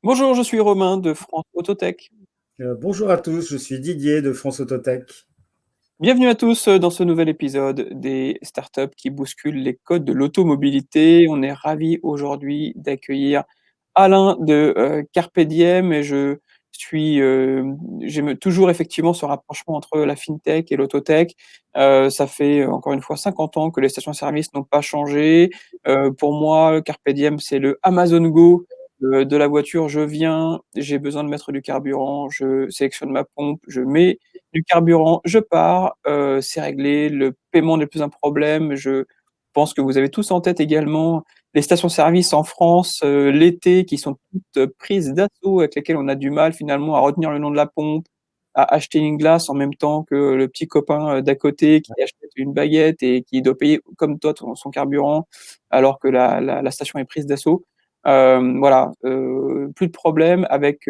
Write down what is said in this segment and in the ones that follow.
Bonjour, je suis Romain de France Autotech. Bonjour à tous, je suis Didier de France Autotech. Bienvenue à tous dans ce nouvel épisode des startups qui bousculent les codes de l'automobilité. On est ravis aujourd'hui d'accueillir Alain de Carpe Diem et j'aime toujours effectivement ce rapprochement entre la fintech et l'autotech. Ça fait encore une fois 50 ans que les stations-service n'ont pas changé. Pour moi, Carpe Diem, c'est le Amazon Go de la voiture. Je viens, j'ai besoin de mettre du carburant, je sélectionne ma pompe, je mets du carburant, je pars, c'est réglé, le paiement n'est plus un problème. Je pense que vous avez tous en tête également les stations-service en France, l'été qui sont toutes prises d'assaut, avec lesquelles on a du mal finalement à retenir le nom de la pompe, à acheter une glace en même temps que le petit copain, d'à côté qui achète une baguette et qui doit payer comme toi son carburant, alors que la station est prise d'assaut. Voilà, plus de problème avec,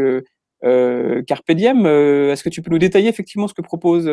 Carpe Diem. Est-ce que tu peux nous détailler effectivement ce que propose,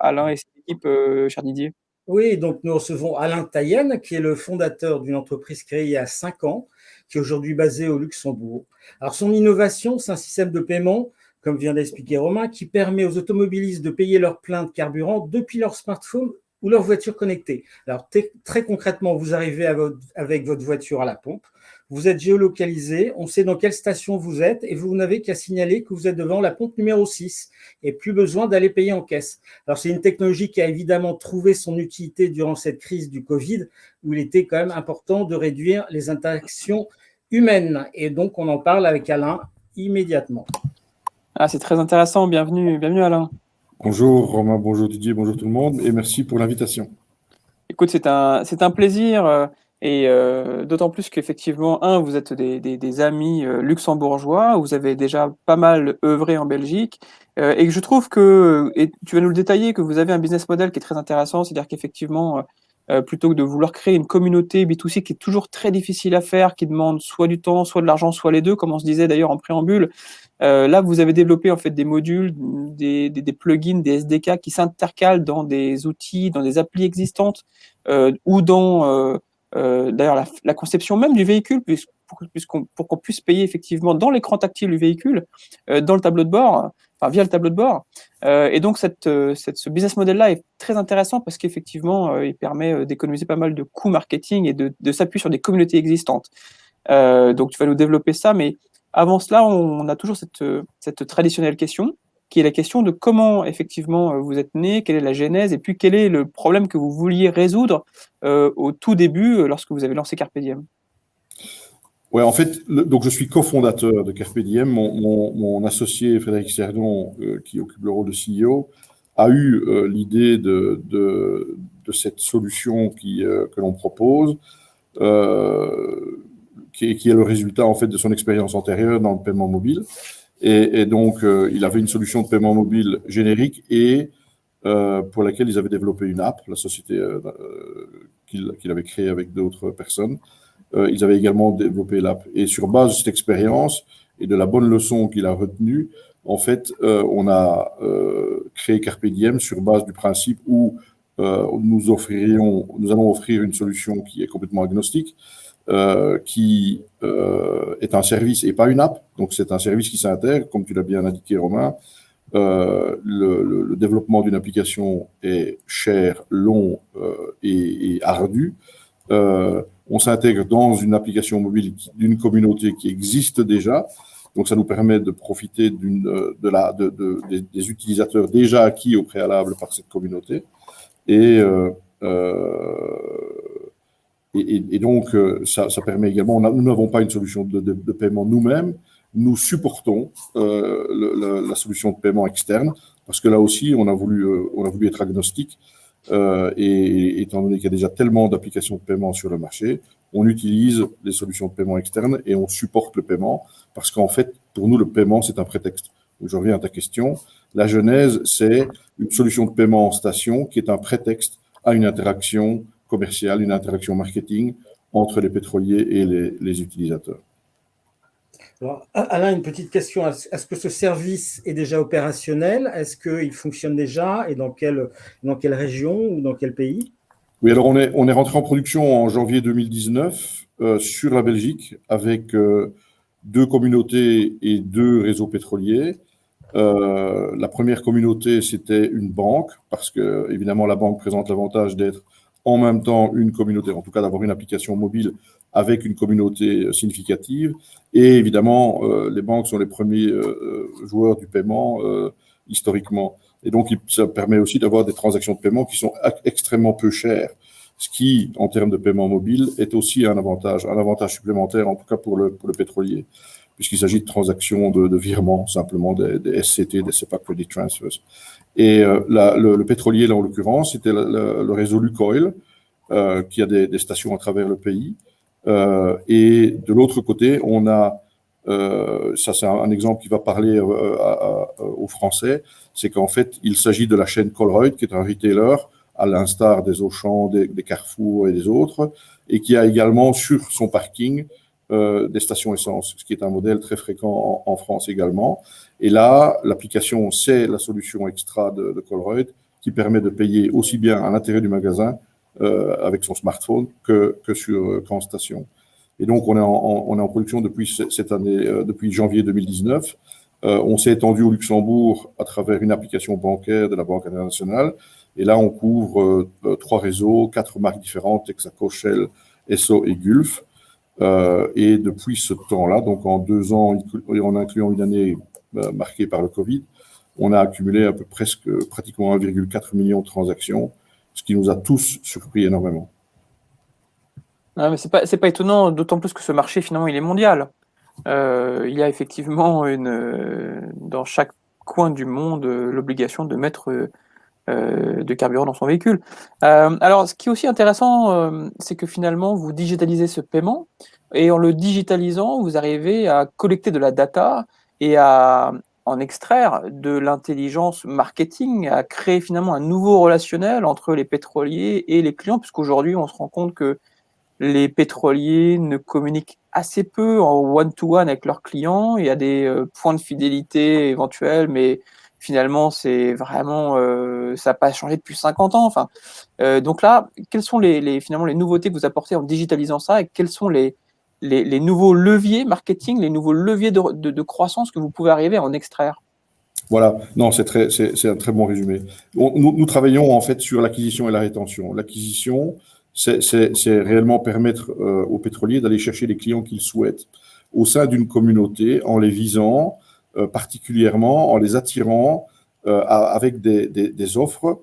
Alain et son équipe, cher Didier? Oui, donc nous recevons Alain Taïenne, qui est le fondateur d'une entreprise créée il y a 5 ans, qui est aujourd'hui basée au Luxembourg. Alors son innovation, c'est un système de paiement, comme vient d'expliquer Romain, qui permet aux automobilistes de payer leur plein de carburant depuis leur smartphone ou leur voiture connectée. Alors très concrètement, vous arrivez avec votre voiture à la pompe, vous êtes géolocalisé, on sait dans quelle station vous êtes et vous n'avez qu'à signaler que vous êtes devant la pompe numéro 6 et plus besoin d'aller payer en caisse. Alors, c'est une technologie qui a évidemment trouvé son utilité durant cette crise du Covid, où il était quand même important de réduire les interactions humaines. Et donc, on en parle avec Alain immédiatement. Ah, c'est très intéressant. Bienvenue Alain. Bonjour Romain, bonjour Didier, bonjour tout le monde et merci pour l'invitation. Écoute, c'est un plaisir, d'autant plus qu'effectivement, vous êtes des amis, luxembourgeois, vous avez déjà pas mal œuvré en Belgique, et que je trouve que et tu vas nous le détailler, que vous avez un business model qui est très intéressant. C'est-à-dire qu'effectivement, plutôt que de vouloir créer une communauté B2C qui est toujours très difficile à faire, qui demande soit du temps, soit de l'argent, soit les 2, comme on se disait d'ailleurs en préambule. Là, vous avez développé en fait des modules, des plugins, des SDK qui s'intercalent dans des outils, dans des applis existantes, ou dans d'ailleurs la conception même du véhicule, pour qu'on puisse payer effectivement dans l'écran tactile du véhicule, dans le tableau de bord, enfin via le tableau de bord. Et donc ce business model-là est très intéressant parce qu'effectivement, il permet d'économiser pas mal de coûts marketing et de s'appuyer sur des communautés existantes. Donc tu vas nous développer ça, mais avant cela, on a toujours cette traditionnelle question, qui est la question de comment effectivement vous êtes né, quelle est la genèse, et puis quel est le problème que vous vouliez résoudre au tout début, lorsque vous avez lancé Carpe Diem. Ouais, en fait, donc je suis cofondateur de Carpe Diem. Mon associé Frédéric Serdon, qui occupe le rôle de CEO, a eu l'idée de cette solution que l'on propose, qui est le résultat en fait de son expérience antérieure dans le paiement mobile. Et donc, il avait une solution de paiement mobile générique et pour laquelle ils avaient développé une app, la société qu'il avait créée avec d'autres personnes. Ils avaient également développé l'app. Et sur base de cette expérience et de la bonne leçon qu'il a retenue, en fait, on a créé Carpe Diem sur base du principe où nous allons offrir une solution qui est complètement agnostique, qui est un service et pas une app. Donc, c'est un service qui s'intègre, comme tu l'as bien indiqué, Romain. Le développement d'une application est cher, long et ardu. On s'intègre dans une application mobile d'une communauté qui existe déjà. Donc, ça nous permet de profiter des utilisateurs déjà acquis au préalable par cette communauté. Et donc, ça permet également, nous n'avons pas une solution de paiement nous-mêmes, nous supportons la solution de paiement externe, parce que là aussi, on a voulu être agnostique, et étant donné qu'il y a déjà tellement d'applications de paiement sur le marché, on utilise les solutions de paiement externes et on supporte le paiement, parce qu'en fait, pour nous, le paiement, c'est un prétexte. Donc, je reviens à ta question. La genèse, c'est une solution de paiement en station qui est un prétexte à une interaction commerciale, une interaction marketing entre les pétroliers et les utilisateurs. Alors, Alain, une petite question. Est-ce que ce service est déjà opérationnel? Est-ce qu'il fonctionne déjà? Et dans quelle région ou dans quel pays? Oui, alors on est rentré en production en janvier 2019 sur la Belgique avec 2 communautés et 2 réseaux pétroliers. La première communauté, c'était une banque, parce que, évidemment, la banque présente l'avantage d'être en même temps une communauté, en tout cas d'avoir une application mobile avec une communauté significative. Et évidemment, les banques sont les premiers joueurs du paiement historiquement. Et donc, ça permet aussi d'avoir des transactions de paiement qui sont extrêmement peu chères, ce qui, en termes de paiement mobile, est aussi un avantage supplémentaire, en tout cas pour le pétrolier, puisqu'il s'agit de transactions de virements, simplement des SCT, des SEPA Credit Transfers. Et le pétrolier, là, en l'occurrence, c'était le réseau Lukoil, qui a des stations à travers le pays. Et de l'autre côté, on a, ça c'est un exemple qui va parler aux Français, c'est qu'en fait, il s'agit de la chaîne Colruyt, qui est un retailer, à l'instar des Auchan, des Carrefour et des autres, et qui a également sur son parking des stations essence, ce qui est un modèle très fréquent en France également. Et là, l'application, c'est la solution extra de Colruyt, qui permet de payer aussi bien à l'intérieur du magasin avec son smartphone qu'en station. Et donc, on est en production depuis cette année, depuis janvier 2019. On s'est étendu au Luxembourg à travers une application bancaire de la Banque internationale. Et là, on couvre 3 réseaux, 4 marques différentes, Texaco, Shell, Esso et Gulf. Et depuis ce temps-là, donc en 2 ans, en incluant une année marquée par le Covid, on a accumulé pratiquement 1,4 million de transactions, ce qui nous a tous surpris énormément. Non, mais c'est pas étonnant, d'autant plus que ce marché, finalement, il est mondial. Il y a effectivement dans chaque coin du monde l'obligation de mettre de carburant dans son véhicule. Alors, ce qui est aussi intéressant, c'est que finalement, vous digitalisez ce paiement, et en le digitalisant, vous arrivez à collecter de la data et à en extraire de l'intelligence marketing, à créer finalement un nouveau relationnel entre les pétroliers et les clients, puisqu'aujourd'hui, on se rend compte que les pétroliers ne communiquent assez peu en one-to-one avec leurs clients. Il y a des points de fidélité éventuels, mais finalement, c'est vraiment, ça n'a pas changé depuis 50 ans. Enfin, donc là, quelles sont finalement les nouveautés que vous apportez en digitalisant ça, et quels sont les nouveaux leviers marketing, les nouveaux leviers de croissance que vous pouvez arriver à en extraire? Voilà, non, c'est un très bon résumé. Nous travaillons en fait sur l'acquisition et la rétention. L'acquisition, c'est réellement permettre aux pétroliers d'aller chercher les clients qu'ils souhaitent au sein d'une communauté, en les visant particulièrement, en les attirant avec des offres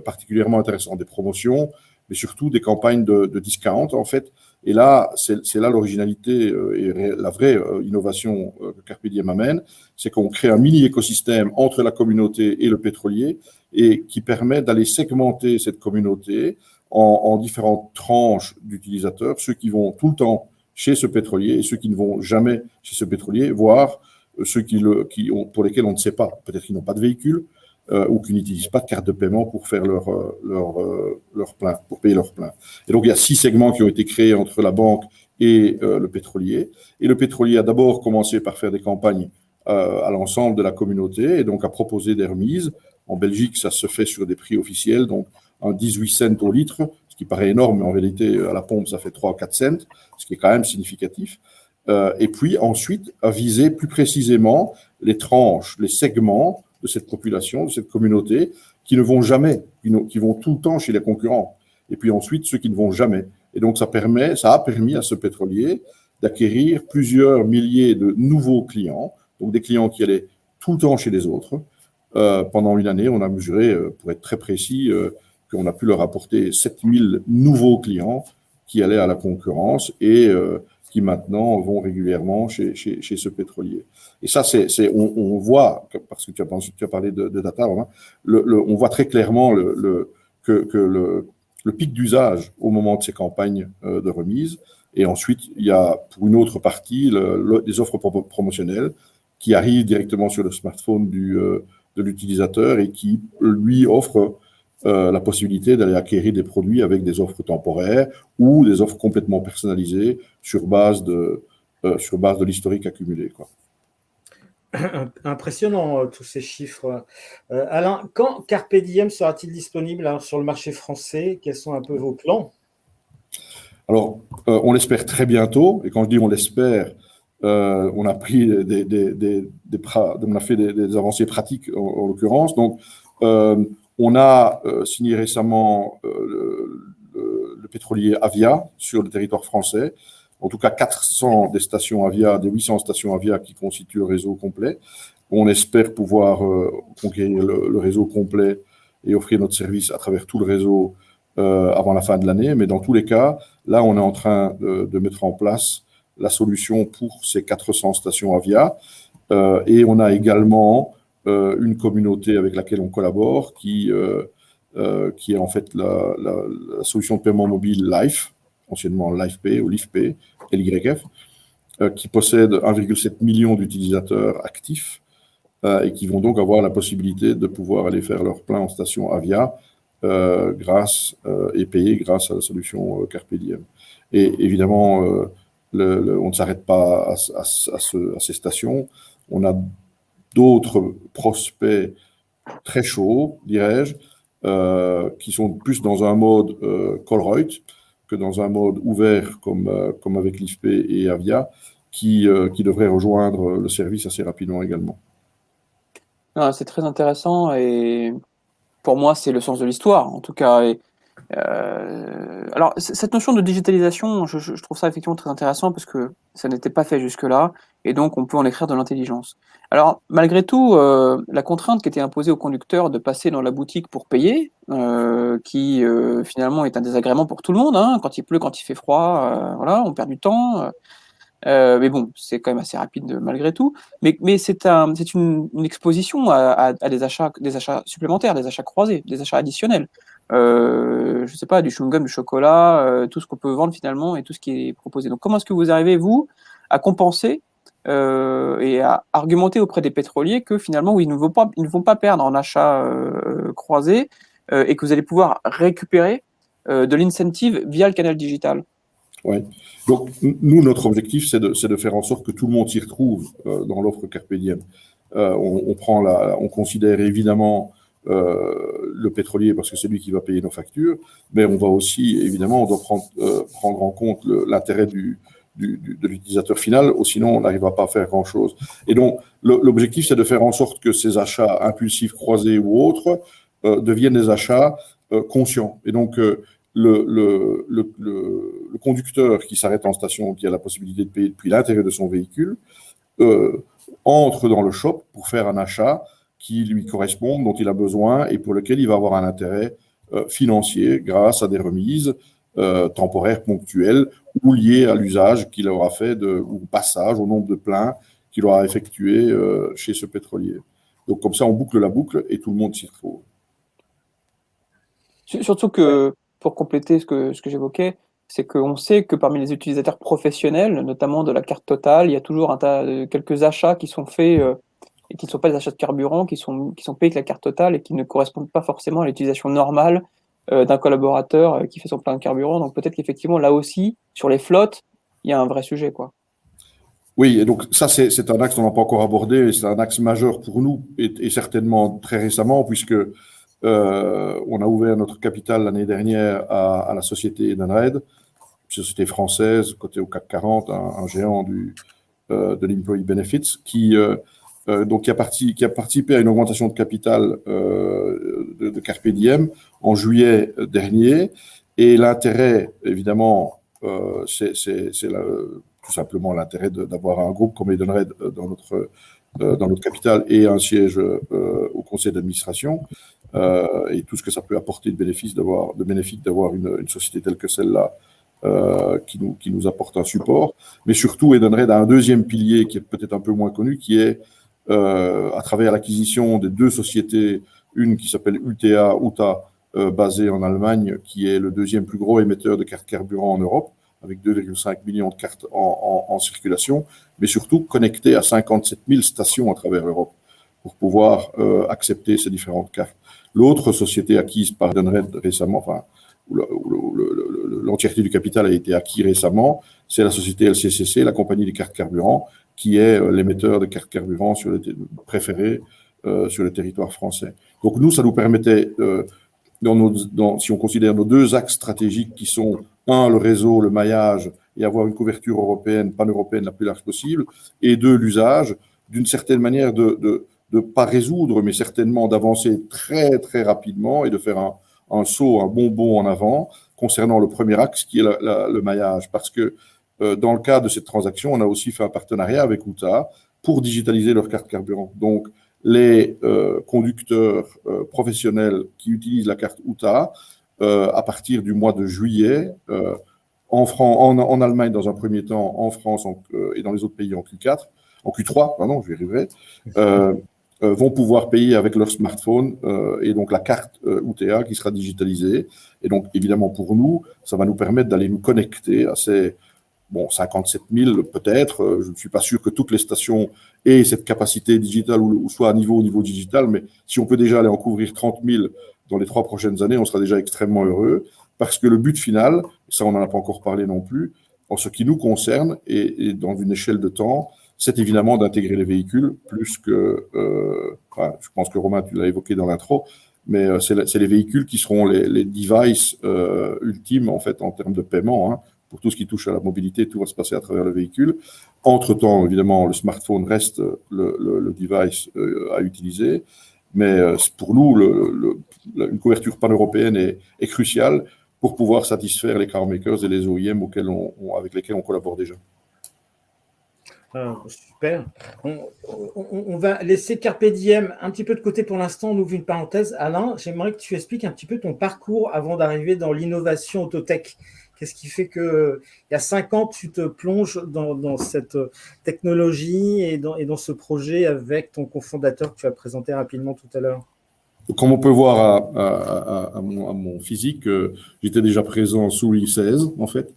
particulièrement intéressantes, des promotions, mais surtout des campagnes de discount en fait. Et là, c'est là l'originalité et la vraie innovation que Carpe Diem amène, c'est qu'on crée un mini-écosystème entre la communauté et le pétrolier, et qui permet d'aller segmenter cette communauté en différentes tranches d'utilisateurs, ceux qui vont tout le temps chez ce pétrolier et ceux qui ne vont jamais chez ce pétrolier, voire ceux pour lesquels on ne sait pas. Peut-être qu'ils n'ont pas de véhicule ou qui n'utilisent pas de carte de paiement pour faire leur plein, pour payer leur plein. Et donc, il y a 6 segments qui ont été créés entre la banque et le pétrolier. Et le pétrolier a d'abord commencé par faire des campagnes à l'ensemble de la communauté, et donc à proposer des remises. En Belgique, ça se fait sur des prix officiels, donc un 18 cents au litre, ce qui paraît énorme, mais en réalité, à la pompe, ça fait 3 ou 4 cents, ce qui est quand même significatif. Et puis ensuite, à viser plus précisément les tranches, les segments de cette population, de cette communauté, qui ne vont jamais, qui vont tout le temps chez les concurrents. Et puis ensuite, ceux qui ne vont jamais. Et donc, ça a permis à ce pétrolier d'acquérir plusieurs milliers de nouveaux clients, donc des clients qui allaient tout le temps chez les autres. Pendant une année, on a mesuré, pour être très précis, qu'on a pu leur apporter 7000 nouveaux clients qui allaient à la concurrence et qui maintenant vont régulièrement chez ce pétrolier. Et ça, on voit, parce que tu as parlé de data, Romain, on voit très clairement que le pic d'usage au moment de ces campagnes de remise. Et ensuite, il y a pour une autre partie des offres promotionnelles qui arrivent directement sur le smartphone de l'utilisateur et qui lui offrent la possibilité d'aller acquérir des produits avec des offres temporaires ou des offres complètement personnalisées sur base de l'historique accumulé, quoi. Impressionnant tous ces chiffres. Alain, quand Carpe Diem sera-t-il disponible sur le marché français? Quels sont un peu vos plans? Alors, on l'espère très bientôt, et quand je dis on l'espère, On a pris on a fait des avancées pratiques en l'occurrence. Donc, on a signé récemment le pétrolier Avia sur le territoire français. En tout cas, 400 des stations Avia, des 800 stations Avia qui constituent le réseau complet. On espère pouvoir conquérir le réseau complet et offrir notre service à travers tout le réseau avant la fin de l'année. Mais dans tous les cas, là, on est en train de mettre en place la solution pour ces 400 stations Avia. Et on a également une communauté avec laquelle on collabore qui est en fait la solution de paiement mobile Life, anciennement LifePay ou LifePay, LYF, qui possède 1,7 million d'utilisateurs actifs et qui vont donc avoir la possibilité de pouvoir aller faire leur plein en station Avia et payer grâce à la solution Carpe Diem. Et évidemment, on ne s'arrête pas à ces stations. On a d'autres prospects très chauds, dirais-je, qui sont plus dans un mode Colruyt que dans un mode ouvert comme avec LifePay et Avia, qui devraient rejoindre le service assez rapidement également. C'est très intéressant et pour moi, c'est le sens de l'histoire, en tout cas. Et, alors, cette notion de digitalisation, je trouve ça effectivement très intéressant parce que ça n'était pas fait jusque-là et donc on peut en écrire de l'intelligence. Alors, malgré tout, la contrainte qui était imposée au conducteur de passer dans la boutique pour payer, qui finalement est un désagrément pour tout le monde, hein, quand il pleut, quand il fait froid, voilà, on perd du temps. Mais bon, c'est quand même assez rapide malgré tout. Mais c'est une exposition à des achats supplémentaires, des achats croisés, des achats additionnels. Je sais pas, du chewing-gum, du chocolat, tout ce qu'on peut vendre finalement et tout ce qui est proposé. Donc comment est-ce que vous arrivez, vous, à compenser et à argumenter auprès des pétroliers que finalement, ils ne vont pas perdre en achats croisés et que vous allez pouvoir récupérer de l'incentive via le canal digital? Oui. Donc, nous, notre objectif, c'est de faire en sorte que tout le monde s'y retrouve dans l'offre Carpe Diem. On considère évidemment le pétrolier parce que c'est lui qui va payer nos factures, mais on va aussi, évidemment, on doit prendre en compte l'intérêt de l'utilisateur final, sinon on n'arrivera pas à faire grand-chose. Et donc, l'objectif, c'est de faire en sorte que ces achats impulsifs, croisés ou autres, deviennent des achats conscients. Et donc, le conducteur qui s'arrête en station, qui a la possibilité de payer depuis l'intérieur de son véhicule, entre dans le shop pour faire un achat qui lui correspond, dont il a besoin et pour lequel il va avoir un intérêt financier grâce à des remises temporaires ponctuelles ou liées à l'usage qu'il aura fait ou au passage, au nombre de pleins qu'il aura effectué chez ce pétrolier. Donc comme ça, on boucle la boucle et tout le monde s'y retrouve. Surtout que, pour compléter ce que j'évoquais, c'est qu'on sait que parmi les utilisateurs professionnels, notamment de la carte Total, il y a toujours quelques achats qui sont faits et qui ne sont pas des achats de carburant, qui sont payés avec la carte Total et qui ne correspondent pas forcément à l'utilisation normale d'un collaborateur qui fait son plein de carburant. Donc peut-être qu'effectivement, là aussi, sur les flottes, il y a un vrai sujet, quoi. Oui, et donc ça, c'est un axe qu'on n'a pas encore abordé, et c'est un axe majeur pour nous, et certainement très récemment, puisque on a ouvert notre capital l'année dernière à la société Edenred, société française, cotée au CAC 40, un géant de l'Employee Benefits, qui a participé à une augmentation de capital de Carpe Diem en juillet dernier. Et l'intérêt, évidemment, c'est tout simplement l'intérêt d'avoir un groupe comme Edenred dans notre capital et un siège au conseil d'administration. Et tout ce que ça peut apporter de bénéfique d'avoir une société telle que celle-là qui nous apporte un support. Mais surtout, Edenred a un deuxième pilier qui est peut-être un peu moins connu, qui est à travers l'acquisition des deux sociétés, une qui s'appelle UTA, basée en Allemagne, qui est le deuxième plus gros émetteur de cartes carburant en Europe, avec 2,5 millions de cartes en circulation, mais surtout connecté à 57 000 stations à travers l'Europe pour pouvoir accepter ces différentes cartes. L'autre société acquise par Edenred récemment, enfin, où l'entièreté du capital a été acquis récemment, c'est la société LCCC, la compagnie des cartes carburant, qui est l'émetteur de cartes carburant préféré sur le territoire français. Donc nous, ça nous permettait, si on considère nos deux axes stratégiques qui sont, un, le réseau, le maillage, et avoir une couverture européenne, pan-européenne la plus large possible, et deux, l'usage, d'une certaine manière de pas résoudre, mais certainement d'avancer très, très rapidement et de faire un saut, un bon bond en avant concernant le premier axe qui est le maillage. Parce que dans le cadre de cette transaction, on a aussi fait un partenariat avec UTA pour digitaliser leur carte carburant. Donc, les conducteurs professionnels qui utilisent la carte UTA, à partir du mois de juillet, en Allemagne dans un premier temps, en France et dans les autres pays en Q3, pardon, je vais y arriver, vont pouvoir payer avec leur smartphone et donc la carte UTA qui sera digitalisée. Et donc, évidemment, pour nous, ça va nous permettre d'aller nous connecter à ces 57 000 peut-être. Je ne suis pas sûr que toutes les stations aient cette capacité digitale ou soit au niveau digital, mais si on peut déjà aller en couvrir 30 000 dans les 3 prochaines années, on sera déjà extrêmement heureux parce que le but final, ça on n'en a pas encore parlé non plus, en ce qui nous concerne et dans une échelle de temps, c'est évidemment d'intégrer les véhicules plus que, je pense que Romain, tu l'as évoqué dans l'intro, mais c'est les véhicules qui seront les devices ultimes en fait en termes de paiement. Hein. Pour tout ce qui touche à la mobilité, tout va se passer à travers le véhicule. Entre-temps, évidemment, le smartphone reste le device à utiliser. Mais pour nous, une couverture pan-européenne est cruciale pour pouvoir satisfaire les carmakers et les OEM avec lesquels on collabore déjà. Super. On va laisser Carpe Diem un petit peu de côté pour l'instant. On ouvre une parenthèse. Alain, j'aimerais que tu expliques un petit peu ton parcours avant d'arriver dans l'innovation autotech. Qu'est-ce qui fait qu'il y a 5 ans, tu te plonges dans cette technologie et dans ce projet avec ton cofondateur que tu as présenté rapidement tout à l'heure? Comme on peut voir à mon physique, j'étais déjà présent sous Louis XVI, en fait.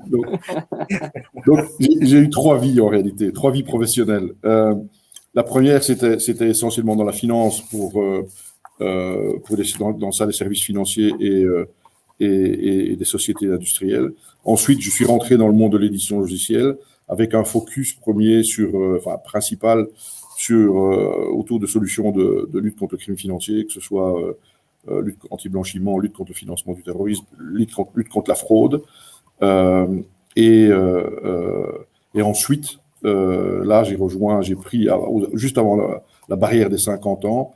Donc j'ai eu 3 vies en réalité, 3 vies professionnelles. La première, c'était essentiellement dans la finance dans ça, les services financiers et des sociétés industrielles. Ensuite, je suis rentré dans le monde de l'édition logicielle avec un focus principal autour de solutions de lutte contre le crime financier, que ce soit lutte anti-blanchiment, lutte contre le financement du terrorisme, lutte contre la fraude. Et ensuite, là, j'ai pris, juste avant la barrière des 50 ans,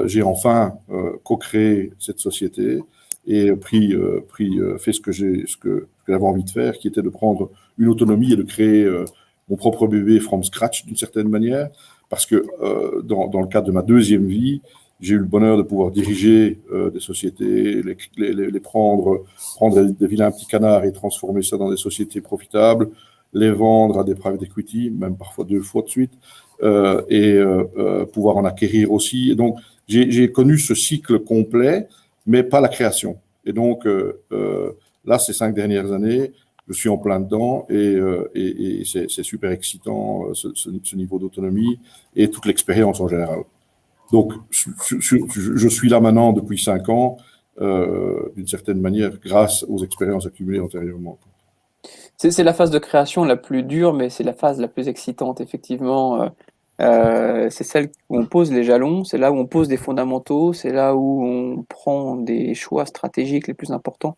j'ai enfin co-créé cette société et fait ce que j'avais envie de faire, qui était de prendre une autonomie et de créer mon propre bébé from scratch d'une certaine manière, parce que dans le cadre de ma deuxième vie, j'ai eu le bonheur de pouvoir diriger des sociétés, les prendre des vilains petits canards et transformer ça dans des sociétés profitables, les vendre à des private equity, même parfois 2 fois de suite, et pouvoir en acquérir aussi. Et donc, j'ai connu ce cycle complet, mais pas la création. Et donc, là, ces 5 dernières années, je suis en plein dedans et c'est super excitant, ce niveau d'autonomie et toute l'expérience en général. Donc, je suis là maintenant depuis 5 ans, d'une certaine manière, grâce aux expériences accumulées antérieurement. C'est la phase de création la plus dure, mais c'est la phase la plus excitante, effectivement. C'est celle où on pose les jalons, c'est là où on pose des fondamentaux, c'est là où on prend des choix stratégiques les plus importants.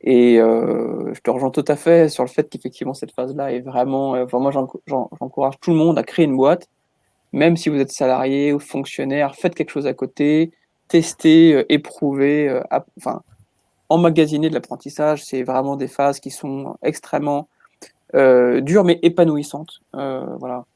Et je te rejoins tout à fait sur le fait qu'effectivement cette phase-là est vraiment... moi, j'encourage tout le monde à créer une boîte, même si vous êtes salarié ou fonctionnaire, faites quelque chose à côté, testez, éprouvez, emmagasiner de l'apprentissage. C'est vraiment des phases qui sont extrêmement dures mais épanouissantes. Voilà.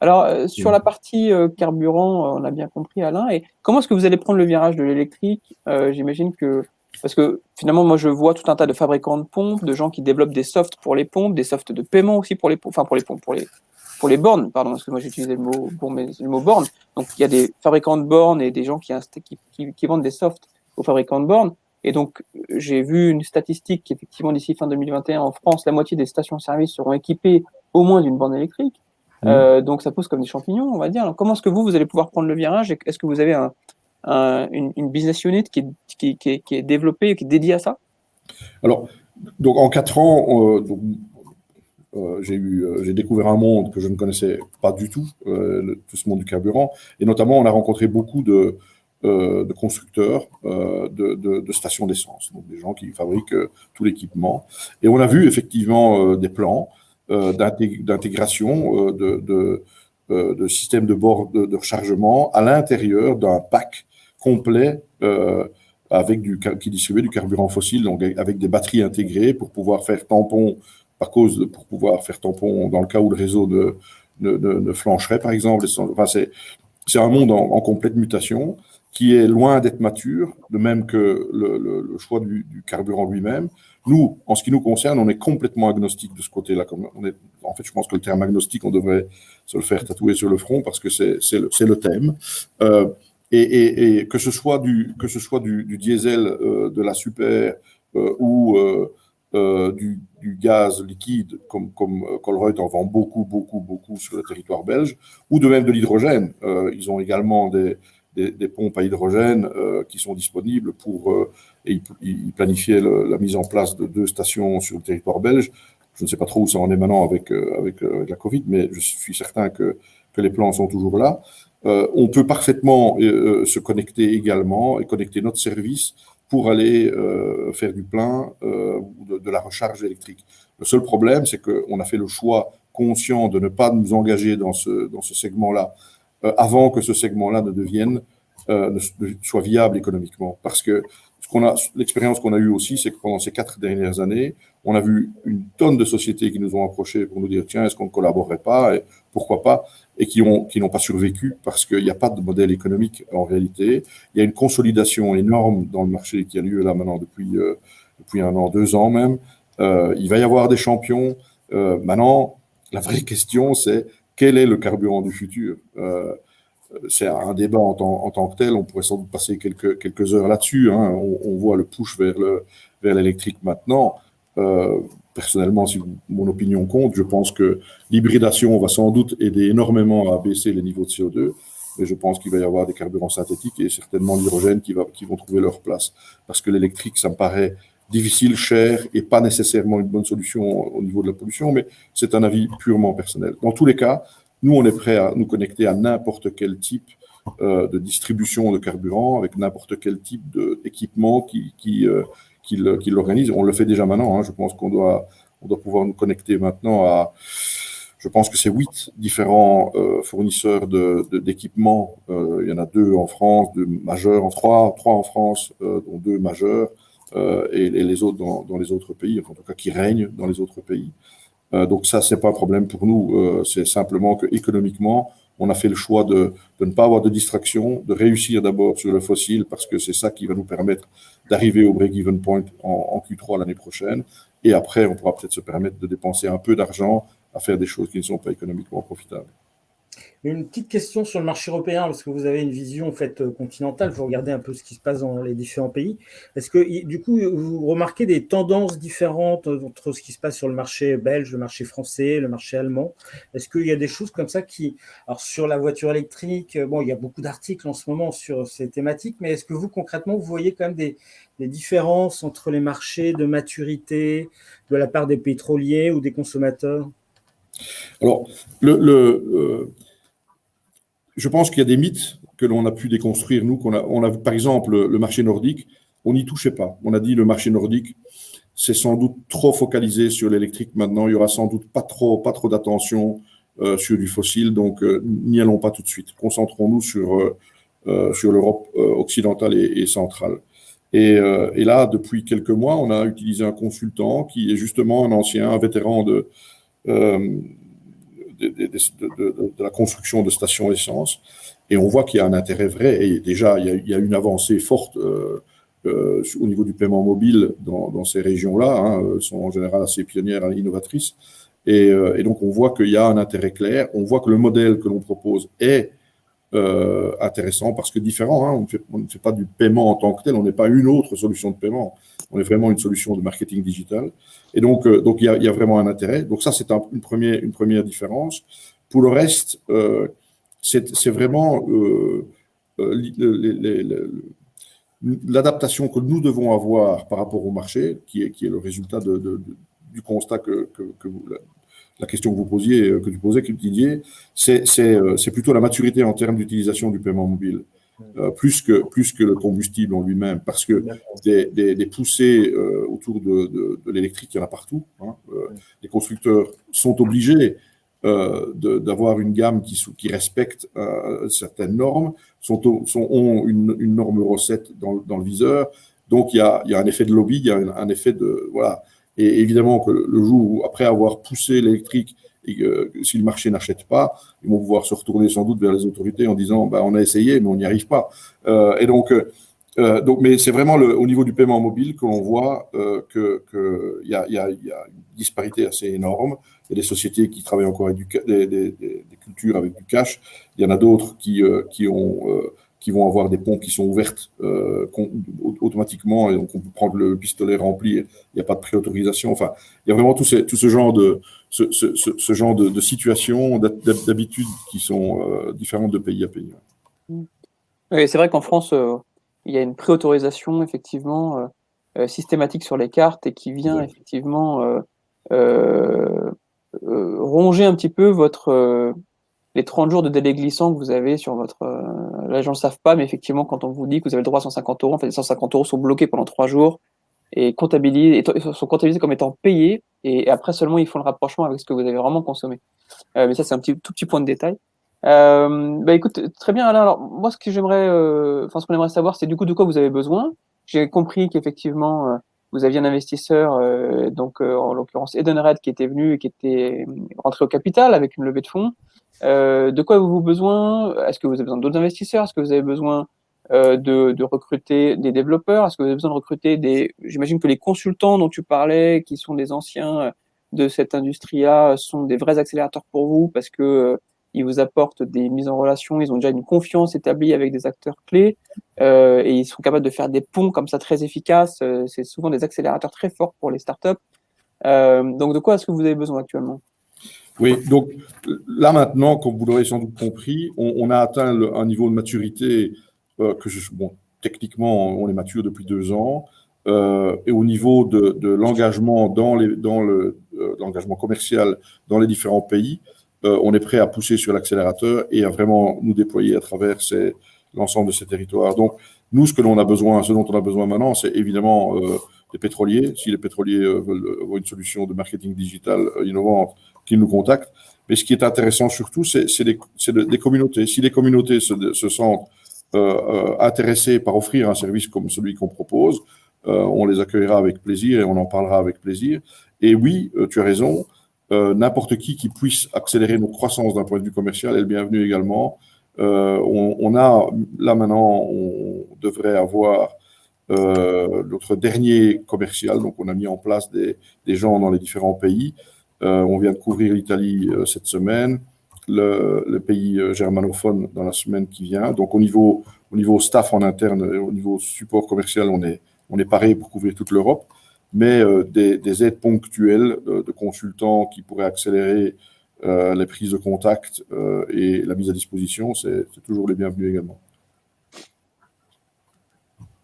Alors, sur la partie carburant, on a bien compris, Alain. Et comment est-ce que vous allez prendre le virage de l'électrique? J'imagine que... Parce que finalement, moi, je vois tout un tas de fabricants de pompes, de gens qui développent des softs pour les pompes, des softs de paiement aussi pour les pompes, pour les bornes, pardon, parce que moi j'ai utilisé le mot borne. Donc il y a des fabricants de bornes et des gens qui vendent des softs aux fabricants de bornes. Et donc j'ai vu une statistique qu'effectivement d'ici fin 2021 en France, la moitié des stations-service seront équipées au moins d'une borne électrique. Donc ça pousse comme des champignons, on va dire. Alors, comment est-ce que vous allez pouvoir prendre le virage? Est-ce que vous avez une business unit qui est développée, qui est dédiée à ça? Alors, donc en 4 ans, j'ai découvert un monde que je ne connaissais pas du tout, tout ce monde du carburant. Et notamment, on a rencontré beaucoup de de constructeurs de stations d'essence, donc des gens qui fabriquent tout l'équipement. Et on a vu effectivement des plans d'intégration de systèmes de bord de rechargement à l'intérieur d'un pack complet qui distribuait du carburant fossile, donc avec des batteries intégrées pour pouvoir faire tampon pour pouvoir faire tampon dans le cas où le réseau ne flancherait, par exemple. Enfin, c'est un monde en complète mutation qui est loin d'être mature, de même que le choix du carburant lui-même. Nous, en ce qui nous concerne, on est complètement agnostique de ce côté-là. En fait, je pense que le terme agnostique, on devrait se le faire tatouer sur le front parce que c'est le thème. Et que ce soit du diesel, de la super ou du gaz liquide, comme Colruyt en vend beaucoup sur le territoire belge, ou de même de l'hydrogène. Ils ont également des pompes à hydrogène qui sont disponibles et ils planifiaient la mise en place de 2 stations sur le territoire belge. Je ne sais pas trop où ça en est maintenant avec la Covid, mais je suis certain que les plans sont toujours là. On peut parfaitement se connecter également et connecter notre service pour aller faire du plein ou de la recharge électrique. Le seul problème, c'est qu'on a fait le choix conscient de ne pas nous engager dans ce segment-là avant que ce segment-là ne soit viable économiquement. Parce que l'expérience qu'on a eue aussi, c'est que pendant ces 4 dernières années, on a vu une tonne de sociétés qui nous ont approchés pour nous dire tiens, est-ce qu'on ne collaborerait pas et pourquoi pas, et qui n'ont pas survécu parce qu'il n'y a pas de modèle économique en réalité. Il y a une consolidation énorme dans le marché qui a lieu là maintenant depuis 1 an, 2 ans même. Il va y avoir des champions. Maintenant, la vraie question, c'est quel est le carburant du futur? C'est un débat en tant que tel. On pourrait sans doute passer quelques heures là-dessus. Hein. On voit le push vers l'électrique maintenant. Personnellement, si mon opinion compte, je pense que l'hybridation va sans doute aider énormément à baisser les niveaux de CO2. Mais je pense qu'il va y avoir des carburants synthétiques et certainement l'hydrogène qui vont trouver leur place. Parce que l'électrique, ça me paraît difficile, cher et pas nécessairement une bonne solution au niveau de la pollution, mais c'est un avis purement personnel. Dans tous les cas, nous, on est prêt à nous connecter à n'importe quel type de distribution de carburant, avec n'importe quel type d'équipement qui l'organise. On le fait déjà maintenant. Hein. Je pense qu'on doit pouvoir nous connecter maintenant à, je pense que c'est 8 différents fournisseurs d'équipements. Il y en a 2 en France, 2 majeurs, 3 en France, dont 2 majeurs, et les autres dans les autres pays, enfin, en tout cas qui règnent dans les autres pays. Donc ça, c'est pas un problème pour nous. C'est simplement que économiquement, on a fait le choix de ne pas avoir de distraction, de réussir d'abord sur le fossile parce que c'est ça qui va nous permettre d'arriver au break-even point en Q3 l'année prochaine. Et après, on pourra peut-être se permettre de dépenser un peu d'argent à faire des choses qui ne sont pas économiquement profitables. Une petite question sur le marché européen, parce que vous avez une vision en fait continentale, vous regardez un peu ce qui se passe dans les différents pays. Est-ce que du coup, vous remarquez des tendances différentes entre ce qui se passe sur le marché belge, le marché français, le marché allemand? Est-ce qu'il y a des choses comme ça alors sur la voiture électrique, bon, il y a beaucoup d'articles en ce moment sur ces thématiques, mais est-ce que vous concrètement, vous voyez quand même des différences entre les marchés de maturité de la part des pétroliers ou des consommateurs? Alors, je pense qu'il y a des mythes que l'on a pu déconstruire, nous, on a par exemple, le marché nordique, on n'y touchait pas. On a dit le marché nordique, c'est sans doute trop focalisé sur l'électrique maintenant, il y aura sans doute pas trop d'attention sur du fossile, donc n'y allons pas tout de suite. Concentrons-nous sur l'Europe occidentale et centrale. Et là, depuis quelques mois, on a utilisé un consultant qui est justement un vétéran de la construction de stations essence, et on voit qu'il y a un intérêt vrai, et déjà il y a une avancée forte au niveau du paiement mobile dans ces régions-là, hein, sont en général assez pionnières et innovatrices, et donc on voit qu'il y a un intérêt clair, on voit que le modèle que l'on propose est intéressant parce que différent, hein, on ne fait pas du paiement en tant que tel, on n'est pas une autre solution de paiement, on est vraiment une solution de marketing digital. Et donc il y a vraiment un intérêt. Donc ça, c'est une première différence. Pour le reste, c'est vraiment l'adaptation que nous devons avoir par rapport au marché, qui est le résultat du constat la question que tu posais, Didier, c'est plutôt la maturité en termes d'utilisation du paiement mobile. plus que le combustible en lui-même, parce que des poussées autour de l'électrique, il y en a partout. Les constructeurs sont obligés d'avoir une gamme qui respecte certaines normes, ont une norme Euro 7 dans le viseur. Donc, il y a un effet de lobby, il y a un effet de... Voilà. Et évidemment que le jour où, après avoir poussé l'électrique, et si le marché n'achète pas, ils vont pouvoir se retourner sans doute vers les autorités en disant on a essayé, mais on n'y arrive pas. Mais c'est vraiment au niveau du paiement mobile que l'on voit qu'il y a une disparité assez énorme. Il y a des sociétés qui travaillent encore avec des cultures avec du cash. Il y en a d'autres qui vont avoir des pompes qui sont ouvertes automatiquement, et donc on peut prendre le pistolet rempli, il n'y a pas de préautorisation. Enfin, il y a vraiment tout ce genre de situations, d'habitudes qui sont différentes de pays à pays. Oui, c'est vrai qu'en France, il y a une préautorisation effectivement systématique sur les cartes et qui vient effectivement ronger un petit peu les 30 jours de délai glissant que vous avez sur votre... là, les gens ne le savent pas, mais effectivement, quand on vous dit que vous avez le droit à 150 €, en fait, les 150 € sont bloqués pendant 3 jours et sont comptabilisés comme étant payés, et après seulement, ils font le rapprochement avec ce que vous avez vraiment consommé. Mais ça, c'est un tout petit point de détail. Écoute, très bien, Alain. Alors, moi, ce qu'on aimerait savoir, c'est du coup de quoi vous avez besoin. J'ai compris qu'effectivement, vous aviez un investisseur, en l'occurrence Edenred, qui était venu et qui était rentré au capital avec une levée de fonds. De quoi avez-vous besoin? Est-ce que vous avez besoin d'autres investisseurs? Est-ce que vous avez besoin de recruter des développeurs? Est-ce que vous avez besoin de recruter j'imagine que les consultants dont tu parlais, qui sont des anciens de cette industrie-là, sont des vrais accélérateurs pour vous parce que ils vous apportent des mises en relation, ils ont déjà une confiance établie avec des acteurs clés et ils sont capables de faire des ponts comme ça très efficaces. C'est souvent des accélérateurs très forts pour les startups. Donc, de quoi est-ce que vous avez besoin actuellement? Oui, donc là maintenant, comme vous l'aurez sans doute compris, on a atteint un niveau de maturité techniquement, on est mature depuis 2 ans. Et au niveau de l'engagement l'engagement commercial dans les différents pays, on est prêt à pousser sur l'accélérateur et à vraiment nous déployer à travers l'ensemble de ces territoires. Donc, nous, ce dont on a besoin maintenant, c'est évidemment les pétroliers. Si les pétroliers veulent avoir une solution de marketing digital innovante, qu'ils nous contactent. Mais ce qui est intéressant surtout, c'est des communautés. Si les communautés se sentent intéressées par offrir un service comme celui qu'on propose, on les accueillera avec plaisir et on en parlera avec plaisir. Et oui, tu as raison, n'importe qui puisse accélérer notre croissance d'un point de vue commercial est le bienvenu également. Là maintenant, on devrait avoir notre dernier commercial, donc on a mis en place des gens dans les différents pays. On vient de couvrir l'Italie cette semaine, le pays germanophone dans la semaine qui vient. Donc au niveau staff en interne, au niveau support commercial, on est paré pour couvrir toute l'Europe. Mais des aides ponctuelles de consultants qui pourraient accélérer les prises de contact et la mise à disposition, c'est toujours les bienvenus également.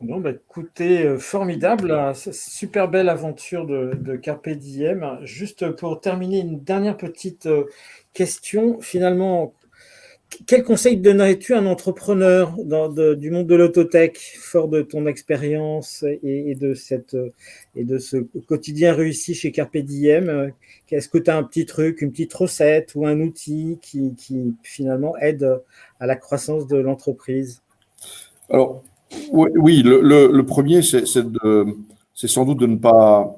Bon, écoutez, formidable, super belle aventure de Carpe Diem. Juste pour terminer, une dernière petite question. Finalement, quel conseil donnerais-tu à un entrepreneur du monde de l'autotech, fort de ton expérience et de ce quotidien réussi chez Carpe Diem? Est-ce que tu as un petit truc, une petite recette ou un outil qui finalement aide à la croissance de l'entreprise? Alors, oui, le premier, c'est sans doute de ne pas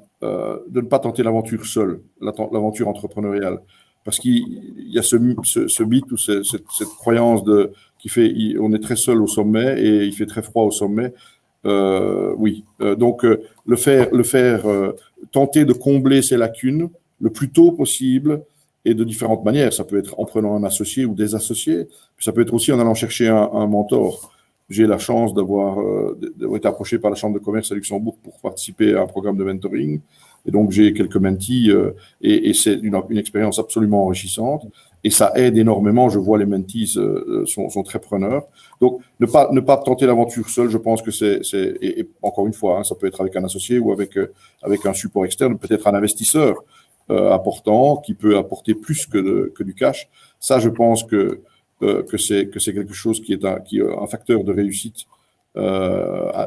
tenter l'aventure seule, l'aventure entrepreneuriale. Parce qu'il y a ce mythe ou cette croyance qui fait on est très seul au sommet et il fait très froid au sommet. Donc tenter de combler ces lacunes le plus tôt possible et de différentes manières. Ça peut être en prenant un associé ou des associés, puis ça peut être aussi en allant chercher un mentor. J'ai la chance d'avoir été approché par la Chambre de commerce à Luxembourg pour participer à un programme de mentoring. Et donc, j'ai quelques mentees et c'est une expérience absolument enrichissante. Et ça aide énormément. Je vois les mentees sont très preneurs. Donc, ne pas tenter l'aventure seul, je pense que et encore une fois, ça peut être avec un associé ou avec un support externe, peut-être un investisseur important qui peut apporter plus que du cash. Ça, je pense que que c'est quelque chose qui est un facteur de réussite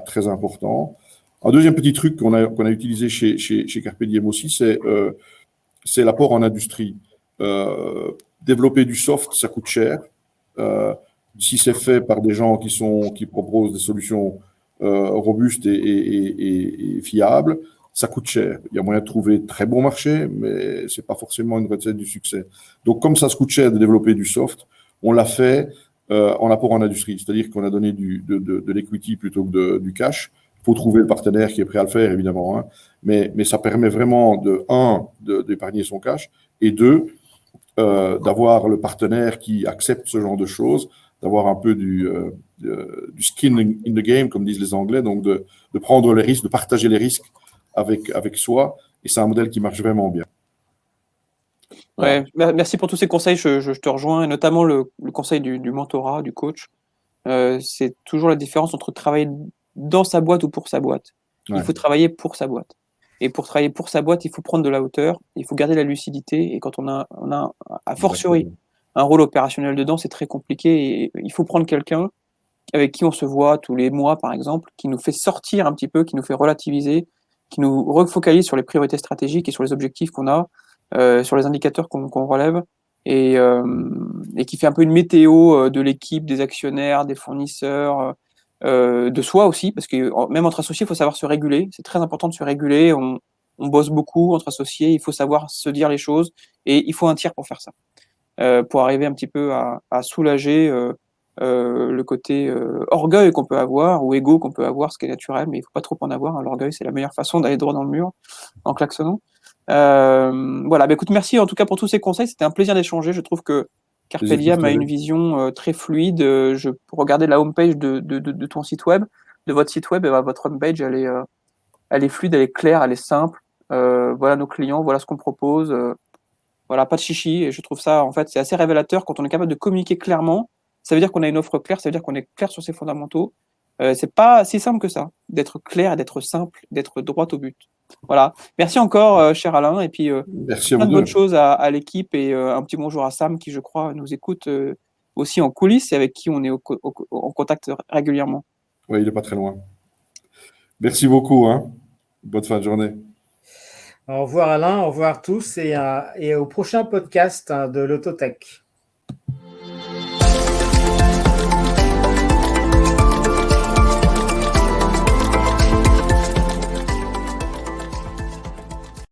très important. Un deuxième petit truc qu'on a utilisé chez Carpe Diem aussi, c'est l'apport en industrie. Développer du soft, ça coûte cher. Si c'est fait par des gens qui proposent des solutions robustes et fiables, ça coûte cher. Il y a moyen de trouver de très bons marchés, mais c'est pas forcément une recette du succès. Donc, comme ça se coûte cher de développer du soft, on l'a fait en apport en industrie. C'est-à-dire qu'on a donné de l'equity plutôt que du cash. Il faut trouver le partenaire qui est prêt à le faire, évidemment. Hein. Mais ça permet vraiment, d'épargner son cash, et deux, d'avoir le partenaire qui accepte ce genre de choses, d'avoir un peu du skin in the game, comme disent les Anglais, donc de prendre les risques, de partager les risques avec soi. Et c'est un modèle qui marche vraiment bien. Ouais, merci pour tous ces conseils, je te rejoins, et notamment le conseil du mentorat, du coach. C'est toujours la différence entre travailler dans sa boîte ou pour sa boîte. Ouais. Il faut travailler pour sa boîte. Et pour travailler pour sa boîte, il faut prendre de la hauteur, il faut garder la lucidité. Et quand on a a fortiori un rôle opérationnel dedans, c'est très compliqué. Et il faut prendre quelqu'un avec qui on se voit tous les mois, par exemple, qui nous fait sortir un petit peu, qui nous fait relativiser, qui nous refocalise sur les priorités stratégiques et sur les objectifs qu'on a, sur les indicateurs qu'on relève, et qui fait un peu une météo de l'équipe, des actionnaires, des fournisseurs, de soi aussi, parce que même entre associés, il faut savoir se réguler. C'est très important de se réguler. On bosse beaucoup entre associés, il faut savoir se dire les choses, et il faut un tiers pour faire ça, pour arriver un petit peu à soulager le côté orgueil qu'on peut avoir, ou ego qu'on peut avoir, ce qui est naturel, mais il ne faut pas trop en avoir. Hein. L'orgueil, c'est la meilleure façon d'aller droit dans le mur, en klaxonnant. Voilà, bah, écoute, merci en tout cas pour tous ces conseils. C'était un plaisir d'échanger. Je trouve que Carpe Diem a une vision très fluide. Je peux regarder la homepage de ton site web, de votre site web, et bah, votre homepage, elle est fluide, elle est claire, elle est simple. Voilà nos clients, voilà ce qu'on propose. Voilà, pas de chichi. Et je trouve ça, en fait, c'est assez révélateur quand on est capable de communiquer clairement. Ça veut dire qu'on a une offre claire, ça veut dire qu'on est clair sur ses fondamentaux. C'est pas si simple que ça, d'être clair, d'être simple, d'être droit au but. Voilà. Merci encore, cher Alain, et puis merci plein de bonnes choses à l'équipe, et un petit bonjour à Sam qui, je crois, nous écoute aussi en coulisses et avec qui on est en contact régulièrement. Oui, il n'est pas très loin. Merci beaucoup. Hein. Bonne fin de journée. Au revoir Alain, au revoir tous, et au prochain podcast de l'Autotech.